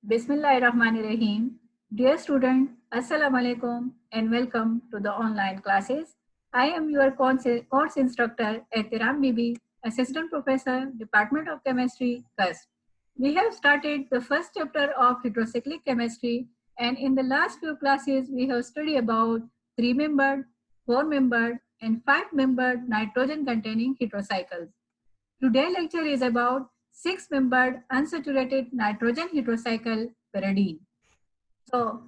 Bismillahirrahmanirrahim. Dear student, Assalamu alaikum and welcome to the online classes. I am your course instructor Ehtiram Bibi, Assistant Professor, Department of Chemistry, CUSP. We have started the first chapter of hydrocyclic chemistry, and in the last few classes we have studied about 3-membered, 4-membered and 5-membered nitrogen containing heterocycles. Today's lecture is about 6-membered unsaturated nitrogen heterocycle pyridine. So,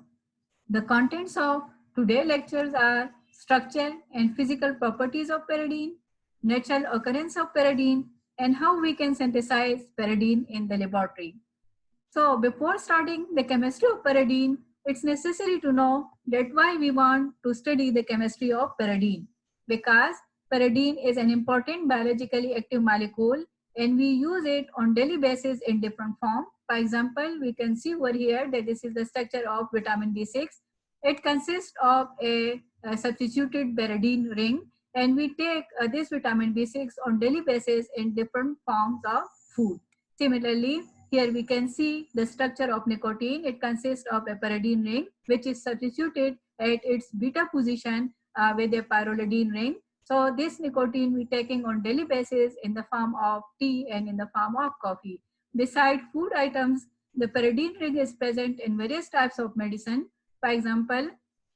the contents of today's lectures are structure and physical properties of pyridine, natural occurrence of pyridine, and how we can synthesize pyridine in the laboratory. So, before starting the chemistry of pyridine, it's necessary to know that why we want to study the chemistry of pyridine, because pyridine is an important biologically active molecule and we use it on daily basis in different form. For example, we can see over here that this is the structure of vitamin B6. It consists of a substituted pyridine ring, and we take this vitamin B6 on daily basis in different forms of food. Similarly, here we can see the structure of nicotine. It consists of a pyridine ring which is substituted at its beta position with a pyrrolidine ring. So this nicotine we taking on daily basis in the form of tea and in the form of coffee. Beside food items, the pyridine ring is present in various types of medicine. For example,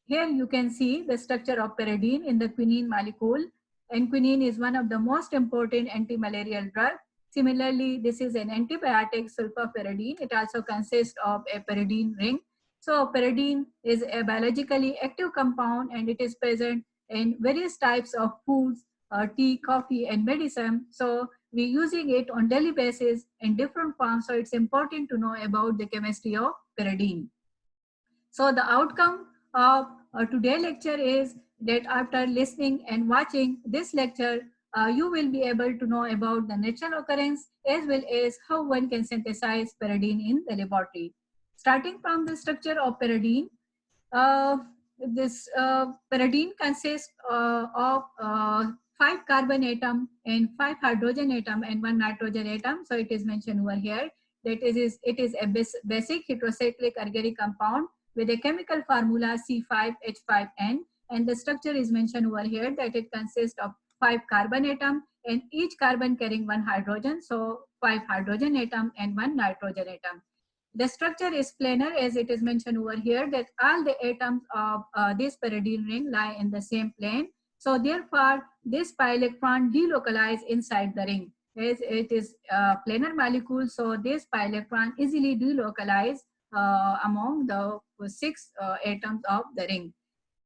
here you can see the structure of pyridine in the quinine molecule, and quinine is one of the most important anti-malarial drug. Similarly, this is an antibiotic sulfapyridine. It also consists of a pyridine ring. So pyridine is a biologically active compound and it is present in various types of foods, tea, coffee, and medicine. So we're using it on daily basis in different forms. So it's important to know about the chemistry of pyridine. So the outcome of today's lecture is that after listening and watching this lecture, you will be able to know about the natural occurrence as well as how one can synthesize pyridine in the laboratory. Starting from the structure of pyridine, uh, this pyridine consists of 5 carbon atom and 5 hydrogen atom and 1 nitrogen atom. So it is mentioned over here that it is a basic heterocyclic organic compound with a chemical formula C5H5N, and the structure is mentioned over here that it consists of 5 carbon atom and each carbon carrying 1 hydrogen, so 5 hydrogen atom and 1 nitrogen atom. The structure is planar as it is mentioned over here that all the atoms of this pyridine ring lie in the same plane. So therefore, this pi electron delocalize inside the ring. As it is a planar molecule, so this pi electron easily delocalize among the 6 atoms of the ring.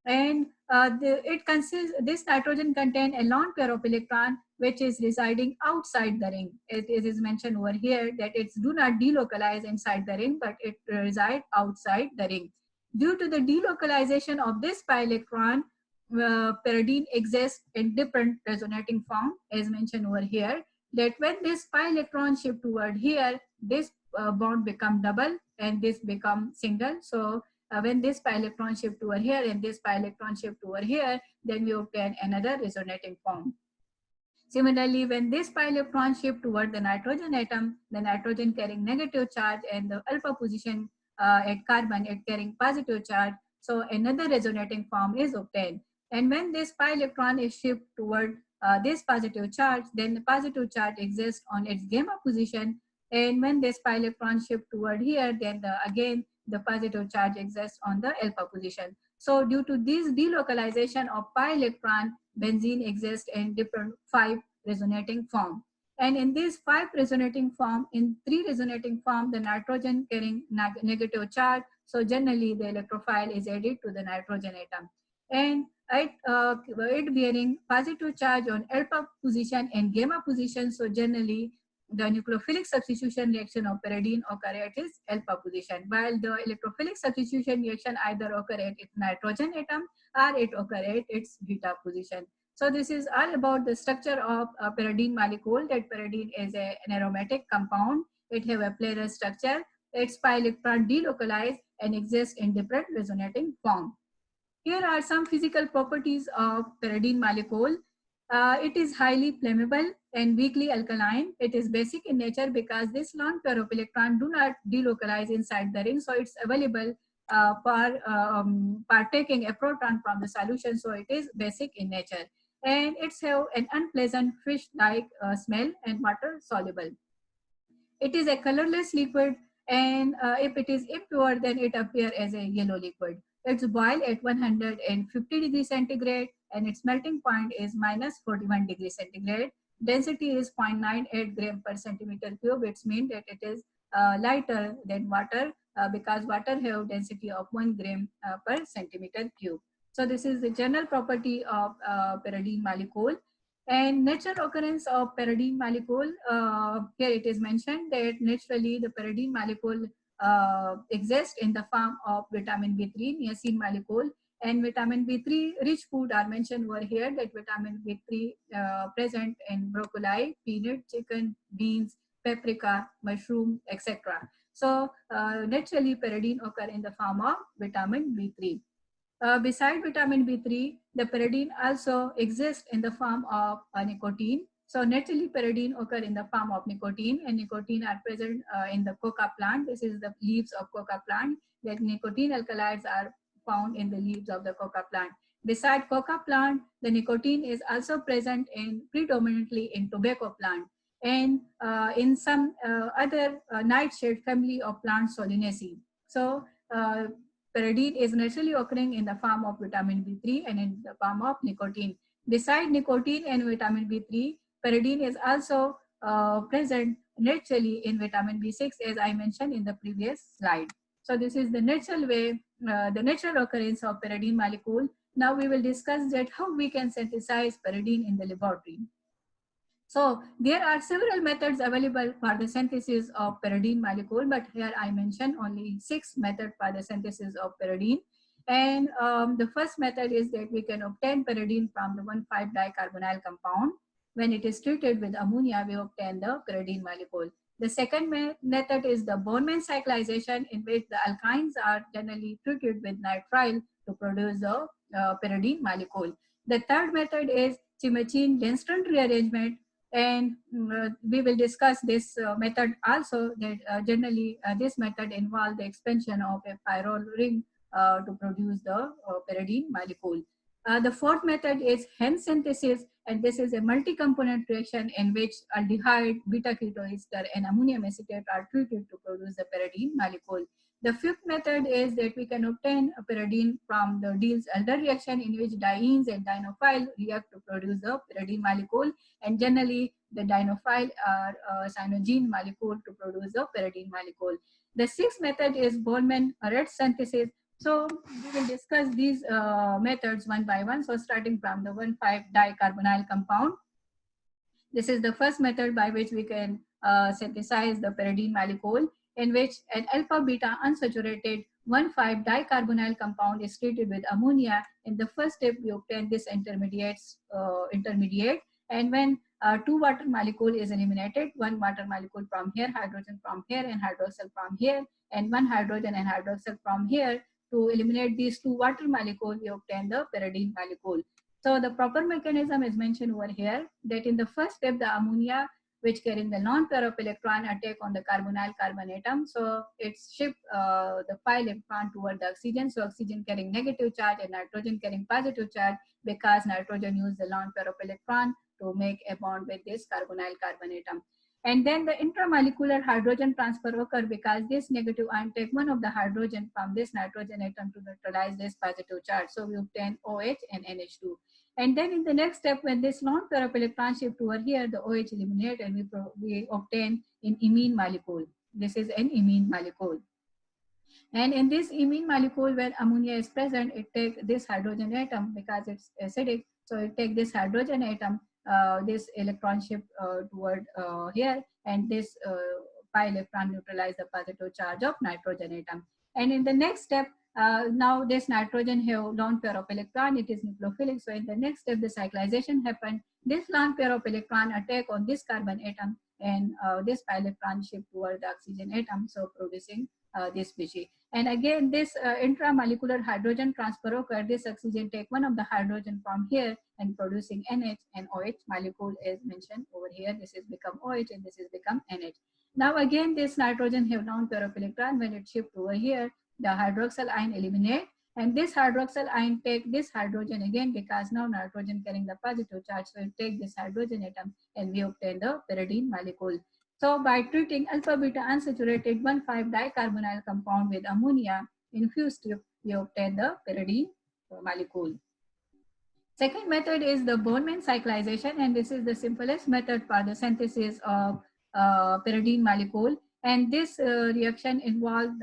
And this nitrogen contain a lone pair of electron which is residing outside the ring. It is mentioned over here that it do not delocalize inside the ring, but it resides outside the ring. Due to the delocalization of this pi electron, pyridine exists in different resonating form as mentioned over here, that when this pi electron shift toward here, this bond become double and this become single. So when this pi electron shift over here and this pi electron shift over here, then we obtain another resonating form. Similarly, when this pi electron shift toward the nitrogen atom, the nitrogen carrying negative charge and the alpha position at carbon at carrying positive charge, so another resonating form is obtained. And when this pi electron is shift toward this positive charge, then the positive charge exists on its gamma position. And when this pi electron shift toward here, then again the positive charge exists on the alpha position. So due to this delocalization of pi electron, benzene exists in different 5 resonating form. And in these 5 resonating form, in 3 resonating form, the nitrogen carrying negative charge. So generally the electrophile is added to the nitrogen atom. And it bearing positive charge on alpha position and gamma position. So generally the nucleophilic substitution reaction of pyridine occur at its alpha position, while the electrophilic substitution reaction either occur at its nitrogen atom or it occur at its beta position. So this is all about the structure of a pyridine molecule. That pyridine is an aromatic compound. It have a planar structure. Its pi electron delocalized and exists in different resonating form. Here are some physical properties of pyridine molecule. It is highly flammable and weakly alkaline. It is basic in nature because this lone pair of electron do not delocalize inside the ring, so it's available for partaking a proton from the solution. So it is basic in nature, and it's have an unpleasant fish-like smell and water soluble. It is a colorless liquid, and if it is impure, then it appears as a yellow liquid. It's boiled at 150 degrees centigrade, and its melting point is minus 41 degrees centigrade. Density is 0.98 gram per centimeter cube. It's mean that it is lighter than water because water have density of 1 gram per centimeter cube. So this is the general property of pyridine molecule. And natural occurrence of pyridine molecule, here it is mentioned that naturally the pyridine molecule exists in the form of vitamin B3, niacin molecule, and vitamin B3 rich food are mentioned over here, that vitamin B3 present in broccoli, peanut, chicken, beans, paprika, mushroom, etc. So naturally pyridine occur in the form of vitamin B3. Beside vitamin B3, the pyridine also exists in the form of nicotine. So naturally pyridine occur in the form of nicotine, and nicotine are present in the coca plant. This is the leaves of coca plant. That nicotine alkaloids are found in the leaves of the coca plant. Beside coca plant, the nicotine is also present in predominantly in tobacco plant and in some other nightshade family of plants Solanaceae. So pyridine is naturally occurring in the form of vitamin B3 and in the form of nicotine. Beside nicotine and vitamin B3, pyridine is also present naturally in vitamin B6, as I mentioned in the previous slide. So this is the natural way, the natural occurrence of pyridine molecule. Now we will discuss that how we can synthesize pyridine in the laboratory. So there are several methods available for the synthesis of pyridine molecule, but here I mentioned only 6 methods for the synthesis of pyridine. And the first method is that we can obtain pyridine from the 1,5-dicarbonyl compound. When it is treated with ammonia, we obtain the pyridine molecule. The second method is the Bondman cyclization, in which the alkynes are generally treated with nitrile to produce the pyridine molecule. The third method is Chimachine-Lindström rearrangement, and we will discuss this method also, that generally this method involves the expansion of a pyrrole ring to produce the pyridine molecule. The fourth method is Henn synthesis, and this is a multi-component reaction in which aldehyde, beta-ketoester, and ammonium acetate are treated to produce the pyridine molecule. The fifth method is that we can obtain a pyridine from the Diels-Alder reaction, in which dienes and dienophile react to produce the pyridine molecule, and generally the dienophile are cyanogen molecule to produce the pyridine molecule. The sixth method is Bondman-Retz synthesis. So we will discuss these methods one by one. So starting from the 1,5-dicarbonyl compound, this is the first method by which we can synthesize the pyridine molecule, in which an alpha beta unsaturated 1,5-dicarbonyl compound is treated with ammonia. In the first step, we obtain this intermediate, and when 2 water molecule is eliminated, 1 water molecule from here, hydrogen from here, and hydroxyl from here, and 1 hydrogen and hydroxyl from here. To eliminate these 2 water molecules, we obtain the pyridine molecule. So the proper mechanism is mentioned over here, that in the first step, the ammonia, which carrying the lone pair of electron, attack on the carbonyl carbon atom. So it's shift the pi electron toward the oxygen. So oxygen carrying negative charge and nitrogen carrying positive charge, because nitrogen use the lone pair of electron to make a bond with this carbonyl carbon atom. And then the intramolecular hydrogen transfer occur, because this negative ion take one of the hydrogen from this nitrogen atom to neutralize this positive charge. So we obtain OH and NH2. And then in the next step, when this lone pair of electron shift over here, the OH eliminate, and we obtain an imine molecule. This is an imine molecule. And in this imine molecule, where ammonia is present, it takes this hydrogen atom, because it's acidic. So it takes this hydrogen atom, this electron shift toward here, and this pi electron neutralize the positive charge of nitrogen atom. And in the next step, now this nitrogen have lone pair of electron, it is nucleophilic. So in the next step, the cyclization happen. This lone pair of electron attack on this carbon atom, and this pi electron shift toward the oxygen atom, so producing this species. And again, this intramolecular hydrogen transfer occur. This oxygen take one of the hydrogen from here and producing NH, and OH molecule is mentioned over here. This is become OH and this is become NH. Now again, this nitrogen have non-pair of electron. When it shift over here, the hydroxyl ion eliminate, and this hydroxyl ion take this hydrogen again, because now nitrogen carrying the positive charge, so it take this hydrogen atom and we obtain the pyridine molecule. So by treating alpha beta unsaturated 1,5 dicarbonyl compound with ammonia infused tube, we obtain the pyridine molecule. Second method is the Bondman cyclization, and this is the simplest method for the synthesis of pyridine molecule. And this reaction involved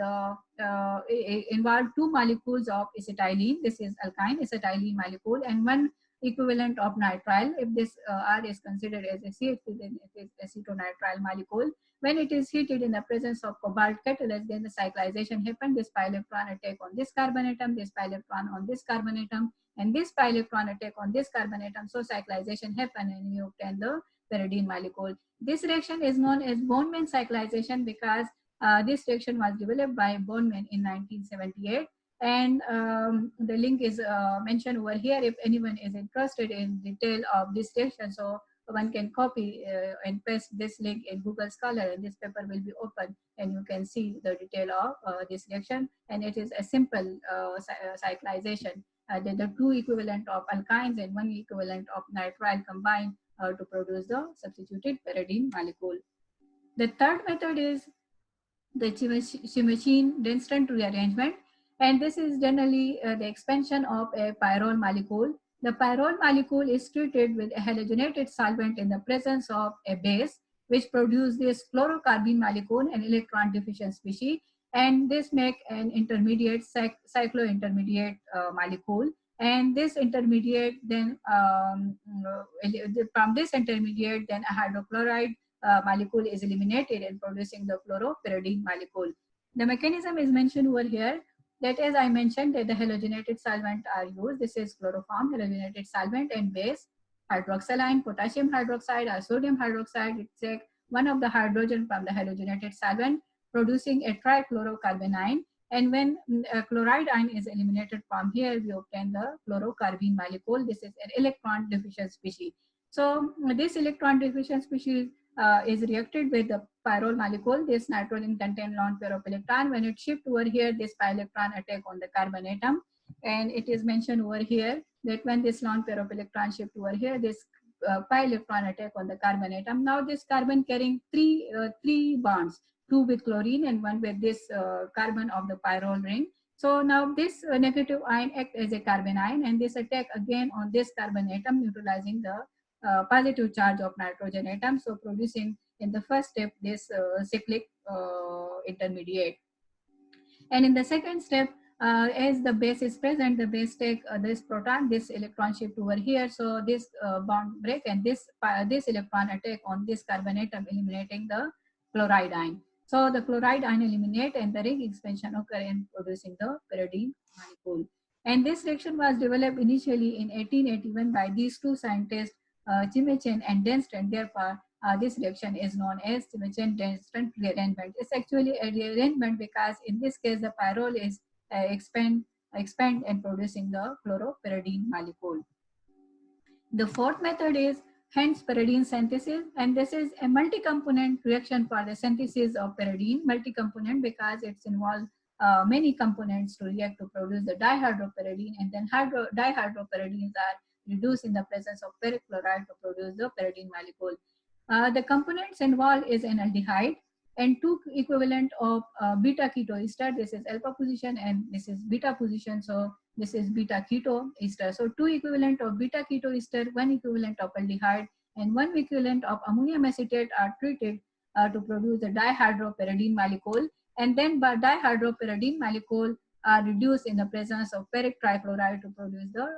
two molecules of acetylene. This is alkyne acetylene molecule, and one equivalent of nitrile. If this R is considered as a CH2, then it is acetonitrile molecule. When it is heated in the presence of cobalt catalyst, then the cyclization happens. This pi electron attack on this carbon atom, this pi electron on this carbon atom, and this pi electron attack on this carbon atom. So cyclization happen and we obtain the pyridine molecule. This reaction is known as Bondman cyclization because this reaction was developed by Bondman in 1978. And the link is mentioned over here if anyone is interested in detail of this reaction. So one can copy and paste this link in Google Scholar, and this paper will be open and you can see the detail of this reaction. And it is a simple cyclization. The two equivalent of alkynes and one equivalent of nitrile combined to produce the substituted pyridine molecule. The third method is the Chimachine-Denstron rearrangement, and this is generally the expansion of a pyrrole molecule. The pyrrole molecule is treated with a halogenated solvent in the presence of a base, which produces this chlorocarbene molecule, an electron deficient species, and this make an intermediate cyclointermediate molecule. And this intermediate then from this intermediate, then a hydrochloride molecule is eliminated and producing the chloropyridine molecule. The mechanism is mentioned over here. That, as I mentioned, that the halogenated solvent are used. This is chloroform, halogenated solvent, and base hydroxyl ion, potassium hydroxide or sodium hydroxide. It takes one of the hydrogen from the halogenated solvent, producing a trichlorocarbene. And when chloride ion is eliminated from here, we obtain the chlorocarbene molecule. This is an electron deficient species. So this electron deficient species is reacted with the pyrrole molecule. This nitrogen contains lone pair of electron. When it shifts over here, this pi electron attack on the carbon atom, and it is mentioned over here that when this lone pair of electron shift over here, this pi electron attack on the carbon atom. Now this carbon carrying three bonds, two with chlorine and one with this carbon of the pyrrole ring. So now this negative ion act as a carbon ion, and this attack again on this carbon atom, neutralizing the positive charge of nitrogen atom, so producing in the first step this cyclic intermediate. And in the second step, as the base is present, the base take this proton, this electron shift over here, so this bond break, and this electron attack on this carbon atom, eliminating the chloride ion. So the chloride ion eliminate and the ring expansion occur in producing the pyridine molecule. And this reaction was developed initially in 1881 by these two scientists, Chimachine and Denstron. Therefore, this reaction is known as Chimachine-Denstron rearrangement. It's actually a rearrangement because in this case the pyrrole is expand and producing the chloropyridine molecule. The fourth method is hence pyridine synthesis, and this is a multi-component reaction for the synthesis of pyridine. Multi-component because it's involved many components to react to produce the dihydropyridine, and then dihydropyridines are reduced in the presence of ferric chloride to produce the pyridine molecule. The components involved is an aldehyde and two equivalent of beta keto ester. This is alpha position and this is beta position. So this is beta keto ester. So two equivalent of beta keto ester, one equivalent of aldehyde, and one equivalent of ammonium acetate are treated to produce the dihydropyridine molecule. And then by dihydropyridine molecule are reduced in the presence of ferric trichloride to produce the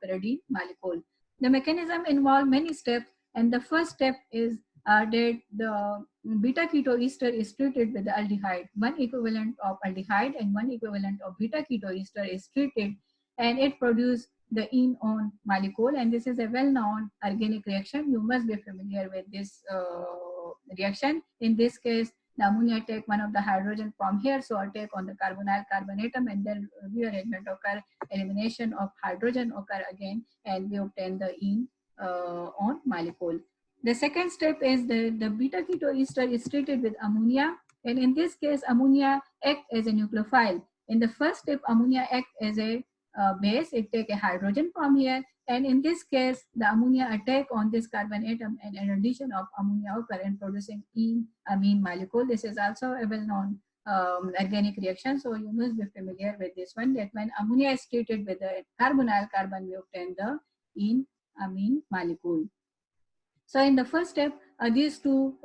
pyridine molecule. The mechanism involves many steps, and the first step is that the beta keto ester is treated with the aldehyde. One equivalent of aldehyde and one equivalent of beta keto ester is treated, and it produces the enone molecule. And this is a well-known organic reaction. You must be familiar with this reaction. In this case, the ammonia take one of the hydrogen from here, so I take on the carbonyl carbon atom, and then rearrangement occur, elimination of hydrogen occur again, and we obtain the ene on molecule. The second step is the beta keto ester is treated with ammonia, and in this case, ammonia act as a nucleophile. In the first step, ammonia act as a base. It take a hydrogen from here, and in this case, the ammonia attack on this carbon atom, and an addition of ammonia occur and producing amine molecule. This is also a well-known organic reaction, so you must be familiar with this one, that when ammonia is treated with the carbonyl carbon, we obtain the amine molecule. So in the first step, these two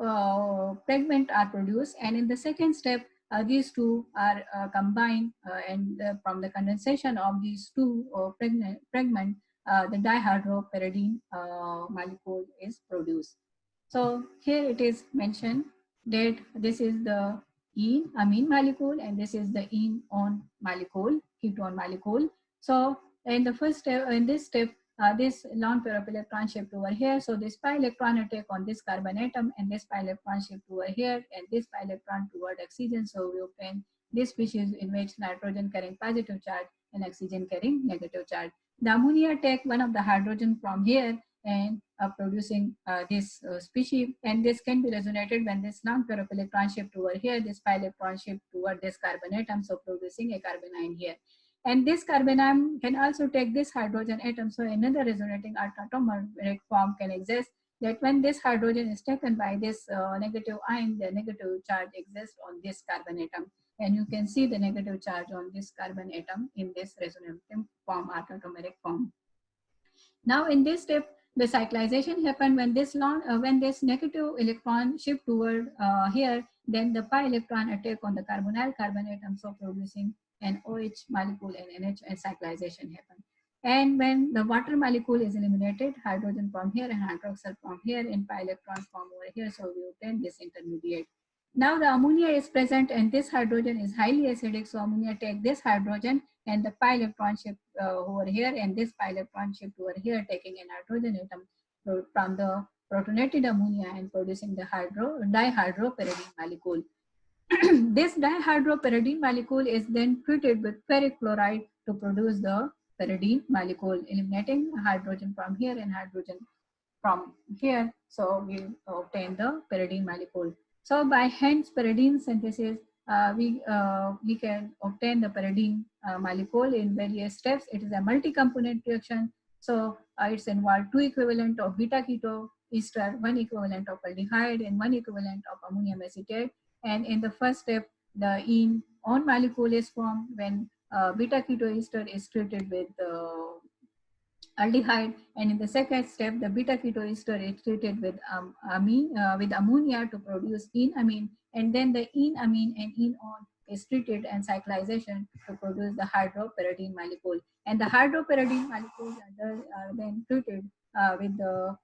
fragments are produced, and in the second step, these two are combined, and from the condensation of these two fragments, the dihydropyridine molecule is produced. So here it is mentioned that this is the amine molecule, and this is the ene-on molecule, ketone molecule. So in the first step, in this step, this lone pair of electron shift over here. So this pi electron attack on this carbon atom, and this pi electron shift over here, and this pi electron toward oxygen. So we obtain this species in which nitrogen carrying positive charge and oxygen carrying negative charge. The ammonia take one of the hydrogen from here and producing this species, and this can be resonated when this lone pair of electron shift over here, this pi electron shift toward this carbon atom, so producing a carbanion here. And this carbanion can also take this hydrogen atom, so another resonating atomeric form can exist, that when this hydrogen is taken by this negative ion, the negative charge exists on this carbon atom, and you can see the negative charge on this carbon atom in this resonating form, atomeric form. Now in this step, the cyclization happen when this negative electron shift toward here, then the pi electron attack on the carbonyl carbon atom, so producing an OH molecule and NH, and cyclization happen. And when the water molecule is eliminated, hydrogen from here and hydroxyl from here, and pi electron from over here, so we obtain this intermediate. Now the ammonia is present, and this hydrogen is highly acidic, so ammonia take this hydrogen and the pi electron shift over here, and this pi electron shift over here, taking a nitrogen atom from the protonated ammonia and producing the dihydropyridine molecule. This dihydropyridine molecule is then treated with ferric chloride to produce the pyridine molecule, eliminating hydrogen from here and hydrogen from here, so we obtain the pyridine molecule. So by hence pyridine synthesis, we can obtain the pyridine molecule in various steps. It is a multi-component reaction, so it's involved two equivalent of beta keto ester, one equivalent of aldehyde, and one equivalent of ammonium acetate. And in the first step, the ene-on molecule is formed when beta keto ester is treated with aldehyde, and in the second step, the beta keto ester is treated with ammonia to produce ene-amine, and then the ene-amine and ene-on is treated and cyclization to produce the hydropyridine molecule, and the hydropyridine molecules are then treated with the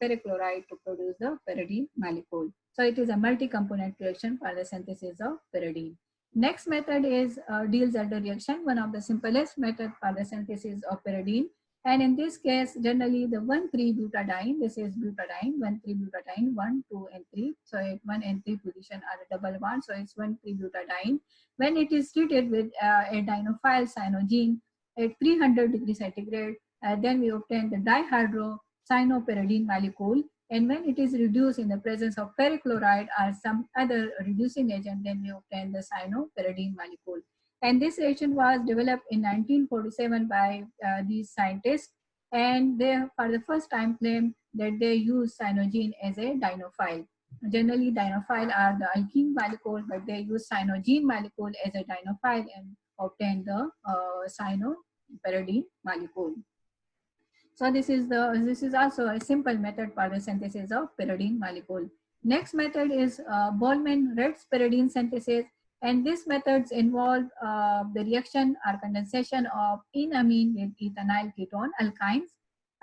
ferric chloride to produce the pyridine molecule. So it is a multi-component reaction for the synthesis of pyridine. Next method is Diels-Alder reaction, one of the simplest method for the synthesis of pyridine. And in this case, generally the 1,3-butadiene, this is butadiene, 1,3-butadiene, 1, 2, and 3. So at 1 and 3 position are a double bond, so it's 1,3-butadiene. When it is treated with a dienophile cyanogen at 300 degrees centigrade, then we obtain the dihydrocyanopiridine molecule. And when it is reduced in the presence of ferric chloride or some other reducing agent, then we obtain the cyanopiridine molecule. And this reaction was developed in 1947 by these scientists, and they for the first time claimed that they use cyanogen as a dienophile. Generally, dienophile are the alkene molecule, but they use cyanogen molecule as a dienophile and obtain the cyanopiridine molecule. So this is also a simple method for the synthesis of pyridine molecule. Next method is Boltzmann-Retz pyridine synthesis, and these methods involve the reaction or condensation of ene-amine with ethanyl ketone alkynes.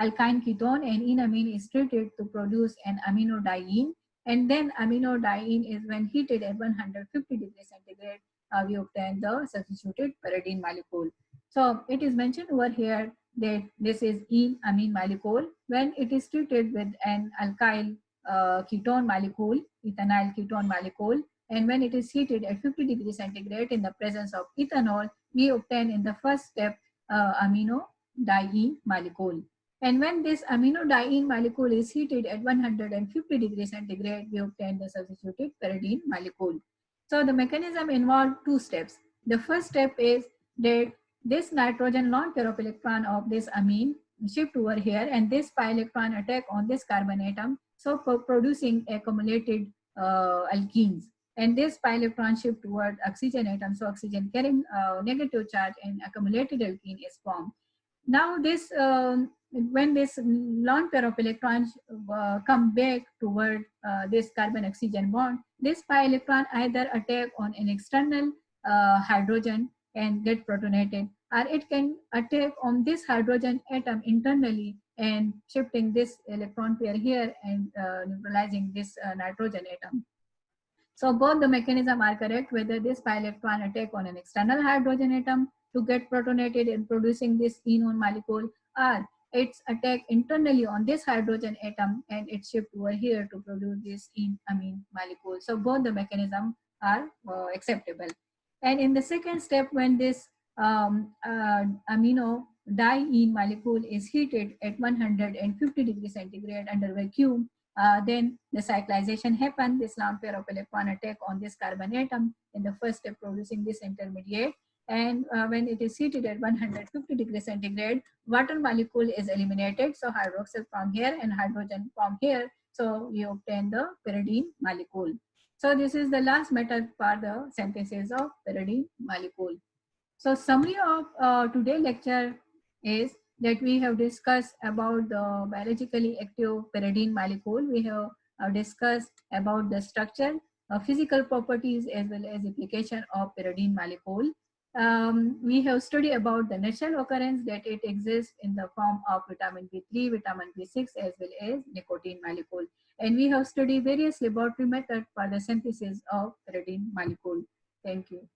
Alkyne ketone and ene-amine is treated to produce an aminodiene, and then aminodiene is when heated at 150 degrees centigrade, we obtain the substituted pyridine molecule. So it is mentioned over here that this is ene-amine molecule. When it is treated with an alkyl ketone molecule, ethynyl ketone molecule. And when it is heated at 50 degrees centigrade in the presence of ethanol, we obtain in the first step amino diene molecule. And when this amino diene molecule is heated at 150 degrees centigrade, we obtain the substituted pyridine molecule. So the mechanism involves two steps. The first step is that this nitrogen lone pair of electron of this amine shift over here, and this pi electron attack on this carbon atom, so for producing accumulated alkenes. And this pi electron shift toward oxygen atom, so oxygen carrying negative charge and accumulated alkene is formed. Now this when this lone pair of electrons come back toward this carbon oxygen bond, this pi electron either attack on an external hydrogen and get protonated, or it can attack on this hydrogen atom internally and shifting this electron pair here and neutralizing this nitrogen atom. So both the mechanism are correct, whether this pi electron attack on an external hydrogen atom to get protonated in producing this enone molecule, or its attack internally on this hydrogen atom and it shift over here to produce this amine molecule. So both the mechanism are acceptable. And in the second step, when this amino diene molecule is heated at 150 degrees centigrade under vacuum, then the cyclization happens. This lone pair of electron attack on this carbon atom in the first step producing this intermediate. And when it is heated at 150 degrees centigrade, water molecule is eliminated. So hydroxyl from here and hydrogen from here. So we obtain the pyridine molecule. So this is the last method for the synthesis of pyridine molecule. So summary of today's lecture is that we have discussed about the biologically active pyridine molecule. We have discussed about the structure, physical properties as well as application of pyridine molecule. We have studied about the natural occurrence that it exists in the form of vitamin B3, vitamin B6 as well as nicotine molecule. And we have studied various laboratory methods for the synthesis of pyridine molecule. Thank you.